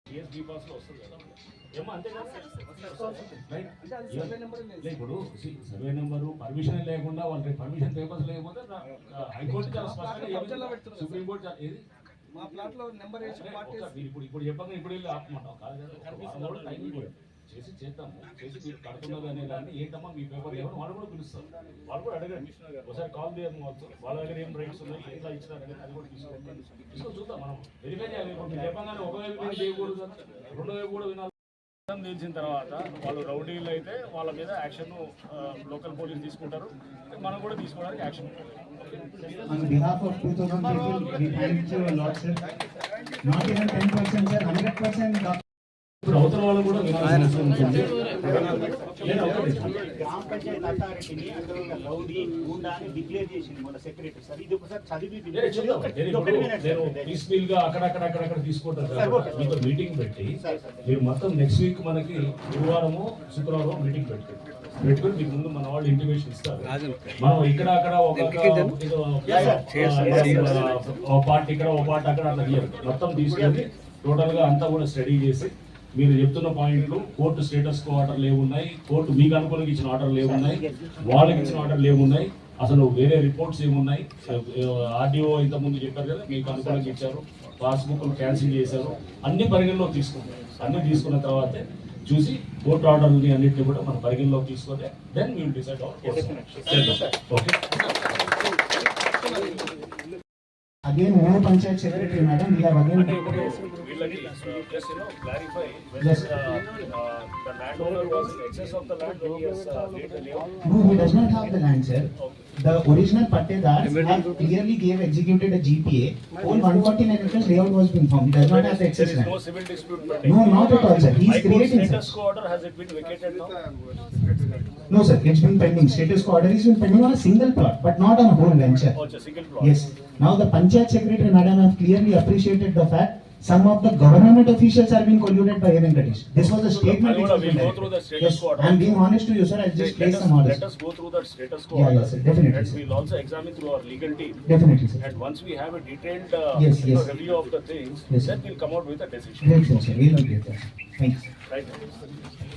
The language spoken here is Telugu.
టీఎస్బీ పాస్లో వస్తుంది కదా ఏమో అంతే కదా. ఇప్పుడు సర్వే నెంబరు పర్మిషన్ లేకుండా వాళ్ళకి పర్మిషన్ పేపర్స్ లేకపోతే హైకోర్టు చాలా స్పష్టంగా సుప్రీంకోర్టు ఏది మా ప్లాట్ లో నెంబర్ ఇప్పుడు చెప్పంగా ఇప్పుడు వెళ్ళి ఆపమంటాం కాదు కదా. టైం చేసి చేద్దాము చేసి మీరు కడుతున్నది అనే దాన్ని ఏంటమ్మా మీ పేపర్ ఏమో వాళ్ళు కూడా పిలుస్తారు. వాళ్ళు కూడా అడగండి ఒకసారి కాల్ చేయము వాళ్ళ దగ్గర ఏం రైట్స్ ఉన్నాయి ఎట్లా ఇచ్చినారని అది కూడా తీసుకొని చూద్దాం. మనం వెరిఫై చేయాలి. మీరు చెప్పగానే ఒకవైపు మీరు చేయకూడదు రెండో వైపు కూడా వినాలి. తెలిసిన తర్వాత వాళ్ళు రౌడీలు అయితే వాళ్ళ మీద యాక్షన్ లోకల్ పోలీస్ తీసుకుంటారు, మనం కూడా తీసుకోవడానికి యాక్షన్ ఉంటుంది. On behalf of 2000 people, we thank you a lot, sir. Not even 10%, sir, 100%. ఇప్పుడు అవతల వాళ్ళు కూడా వినాల్సిన ఉంటుంది. గ్రామ పంచాయతీ అథారిటీని రౌడీ గుండా అని డిక్లేర్ చేసింది మన సెక్రటరీ సార్. ఇది ఒకసారి చదివి పీస్ఫుల్ గా అక్కడక్కడ తీసుకుంటారు. మీతో మీటింగ్ పెట్టి మీరు మొత్తం నెక్స్ట్ వీక్ మనకి గురువారము శుక్రవారం మీటింగ్ పెట్టుకుని మీకు ముందు మన వాళ్ళు ఇంటిమేషన్ ఇస్తారు. మనం ఇక్కడ అక్కడ ఒక పార్ట్ ఇక్కడ ఒక పార్ట్ అక్కడ అట్లా మొత్తం తీసుకెళ్ళి టోటల్ గా అంతా కూడా స్టడీ చేసి మీరు చెప్తున్న పాయింట్లు కోర్టు స్టేటస్ కో ఆర్డర్లు ఏమున్నాయి, కోర్టు మీకు అనుకూలంగా ఇచ్చిన ఆర్డర్లు ఏమున్నాయి, వాళ్ళకి ఇచ్చిన ఆర్డర్లు ఏమున్నాయి, అసలు వేరే రిపోర్ట్స్ ఏమున్నాయి, ఆర్డీఓ ఇంతకుముందు చెప్పారు కదా మీకు అనుకూలంగా ఇచ్చారు, పాస్బుక్లు క్యాన్సిల్ చేశారు, అన్ని పరిగణలోకి తీసుకుంటాం. అన్ని తీసుకున్న తర్వాతే చూసి కోర్టు ఆర్డర్ని అన్నింటినీ కూడా మన పరిగణలోకి తీసుకుంటే then we will decide okay. Again, no panchayat secretary, madam. We have again. Just clarify whether the landowner was in excess of the land when he has laid the layout. No, he does not have the land, sir. The original pattedars have clearly executed a GPA. All 149 acres layout was been found. He does not have the excess land. There is no civil dispute pending. No, not at all, sir. He is creating status quo order. Has it been vacated now? No, sir. It's been pending. Status quo order has been pending on a single plot, but not on a whole venture. Oh, it's a single plot. Yes. Now the panchayat secretary, madam, have clearly appreciated the fact some of the government officials are being colluded by Venkatesh. This was a statement. We'll go through the status quo order. I'm being honest to you, sir. I'll just place some orders. Let us go through that status quo order. order. Yes, sir. Definitely. And we'll also examine through our legal team. Definitely, sir. And once we have a detailed Yes. review of the things, Yes, then we'll come out with a decision. Great, sir. We'll do that. Thanks. Right.